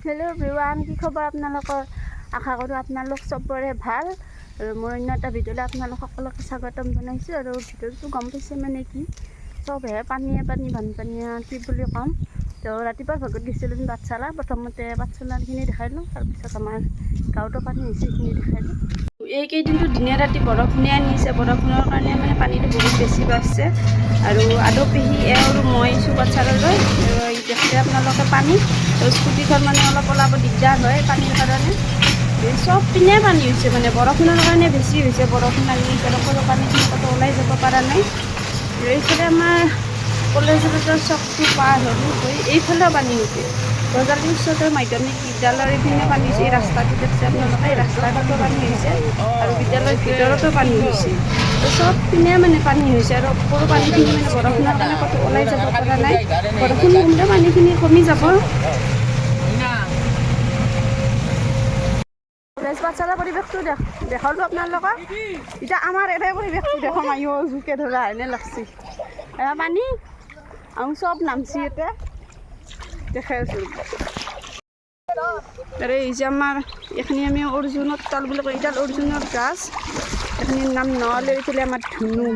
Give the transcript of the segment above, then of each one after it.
Hello' everyone, কি খবৰ আপোনালোকৰ? আশা কৰোঁ আপোনালোক চবৰে ভাল। আৰু মোৰ অন্য এটা ভিডিঅ'লৈ আপোনালোক সকলোকে স্বাগতম জনাইছোঁ। আৰু ভিডিঅ'টো গম পাইছে মানে কি, চবহে পানীয়ে বানপানীয়ে কি বুলি ক'ম। তো ৰাতিপুৱাৰ ভাগত গৈছিলোঁ পাঠশালা। প্ৰথমতে পাঠশালাখিনি দেখালোঁ, তাৰপিছত আমাৰ গাঁৱতো পানী হৈছে সেইখিনি দেখালোঁ। এইকেইদিনটো দিনে ৰাতি বৰষুণে আনিছে। বৰষুণৰ কাৰণে মানে পানীটো বহুত বেছি বাঢ়িছে। আৰু আদৌ পেহী আৰু মই আছোঁ পাঠশালালৈ। দেখোঁতে আপোনালোকে পানী স্কুটিখন মানে অলপ ওলাব দিগদাৰ হয় পানীৰ কাৰণে। চব পিনে পানী হৈছে, মানে বৰষুণৰ কাৰণে বেছি হৈছে। বৰষুণ লাগি সৰু পানীখিনি ক'তো ওলাই যাব পৰা নাই। এইফালে আমাৰ কলেজৰ চকটো পাৰ হৈ এইফালেও পানী হৈছে। গজালি উচ্চতৰ মাধ্যমিক বিদ্যালয়ৰ এইপিনে পানী হৈছে। এই ৰাস্তাটো দেখছে আপোনালোকে, এই ৰাস্তাটোতো পানী হৈছে আৰু বিদ্যালয়ৰ ভিতৰতো পানী হৈছে। চব পিনে মানে পানী হৈছে আৰু সৰু পানীখিনি মানে বৰষুণৰ কাৰণে ক'তো ওলাই যাব পৰা নাই। বৰষুণ কমিলে পানীখিনি কমি যাব। কলেজ পাঠশালাৰ পৰিৱেশটো দেখালোঁ আপোনালোকক। এতিয়া আমাৰ এটাই পৰিৱেশটো দেখাম। আমিও জোকে ধৰা এনে লাগছি পানী আমি চব নামছি ইয়াতে দেখাই আছোঁ। আৰু এই যে আমাৰ এইখিনি আমি অৰ্জুনৰ তল বুলি কয়, এডাল অৰ্জুনৰ গাছ। এইখিনিৰ নাম নহ'লে এইফালে আমাৰ ধুনু,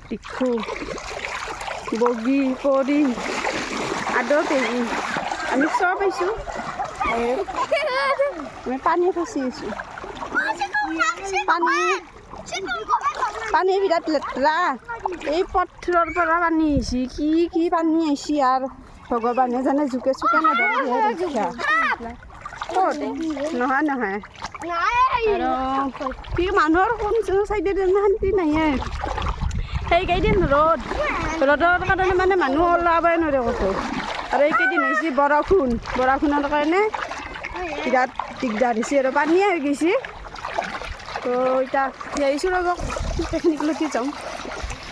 টিখু, বগী, পৰি, আদৌ পেহী, আমি চব আহিছোঁ। আমি পানী ফচি আছোঁ। পানী বিৰাট লেতেৰা। এই পথৰৰ পৰা পানী আহিছে। কি পানী আহিছে আৰু ভগৱানে জানে। জোকে চোকে নধৰে নহয় আৰু কি মানুহৰ কোন চাইডে শান্তি নাহে। সেইকেইদিন ৰ'দৰ কাৰণে মানে মানুহ ওলাবই নোৱাৰে ক'তো। আৰু এইকেইদিন হৈছে বৰষুণৰ কাৰণে বিৰাট দিগদাৰ হৈছে আৰু পানীয়ে হৈ গৈছে। তো এতিয়া আহিছোঁ ৰ'ব টেকনিকলৈকে যাওঁ।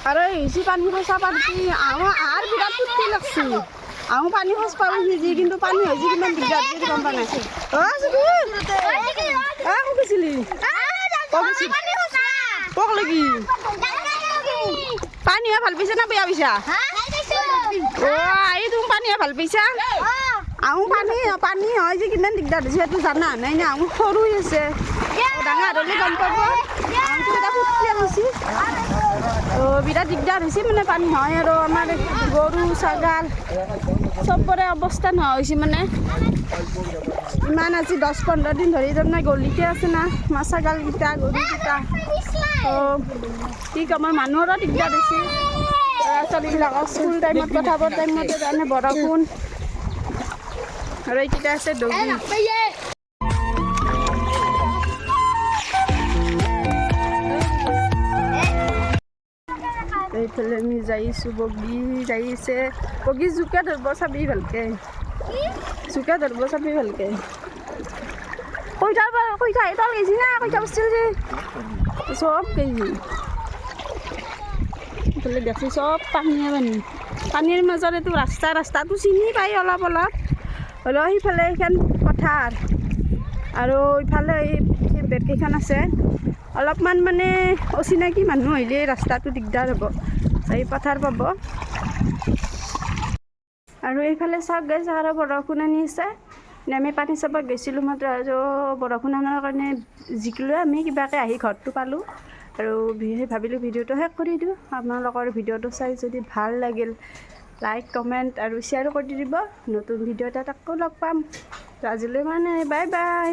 আৰু এই হৈছে পানী খচা পাতি আৰু বিৰাট ফূৰ্তি লাগছি। আহোঁ পানী খচ পাওঁ সিজি, কিন্তু পানী হৈছে কিমান দিগদাৰ যদি গম পোৱা নাই। গৈছিলি কক লাগি পানীয়ে ভাল পাইছা না বেয়া পাইছা? এই তুমি পানীয়ে ভাল পাইছা? আহোঁ পানী হয় যে কিমান দিগদাৰ হৈছে সেইটো জানা নাই নে? আহোঁ সৰু আছে, ডাঙৰ হ'লে গম পাব। আহোঁতো এটা ফূৰ্তি হৈছে। বিৰাট দিগদাৰ হৈছে মানে পানী হয়। আৰু আমাৰ গৰু ছাগাল চবৰে অৱস্থা নোহোৱা হৈছে মানে। ইমান আজি 10-15 দিন ধৰি তাৰমানে গলিতে আছে না আমাৰ ছাগালকেইটা, গৰুকেইটা। কি ক'ম, আমাৰ মানুহৰো দিগদাৰ হৈছে। ল'ৰা ছোৱালীবিলাকক স্কুল টাইমত পঠাবৰ টাইমতে তাৰমানে বৰষুণ। আৰু এইকেইটা আছে দগী। এইফালে আমি যাইছোঁ, বগী যাইছে। বগী জোকে ধৰিব চাবি ভালকে, জোকে ধৰিব চাবি ভালকে। কইঠা এডাল গেছি না, কইঠা বস্ছিল যে চব গেছি। এইফালে দেখছি চব পানীৰ মাজত এইটো ৰাস্তাটো চিনি পাই অলপ হ'লেও সিফালে এইখন পথাৰ আৰু ইফালে এই বেৰকেইখন আছে। অলপমান মানে অচিনাকি মানুহ আহিলে ৰাস্তাটো দিগদাৰ হ'ব, এই পথাৰ পাব। আৰু এইফালে চাওক গাইছ, আৰু বৰষুণ আনি আছে। আমি পানী চাব গৈছিলোঁ মাত্ৰ, আৰু বৰষুণ অনাৰ কাৰণে জিকিলোঁ আমি কিবাকৈ আহি ঘৰটো পালোঁ। আৰু ভাবিলোঁ ভিডিঅ'টো শেষ কৰি দিওঁ। আপোনালোকৰ ভিডিঅ'টো চাই যদি ভাল লাগিল, লাইক কমেণ্ট আৰু শ্বেয়াৰো কৰি দিব। নতুন ভিডিঅ' এটাত আকৌ লগ পাম। আজিলৈ মানে বাই বাই।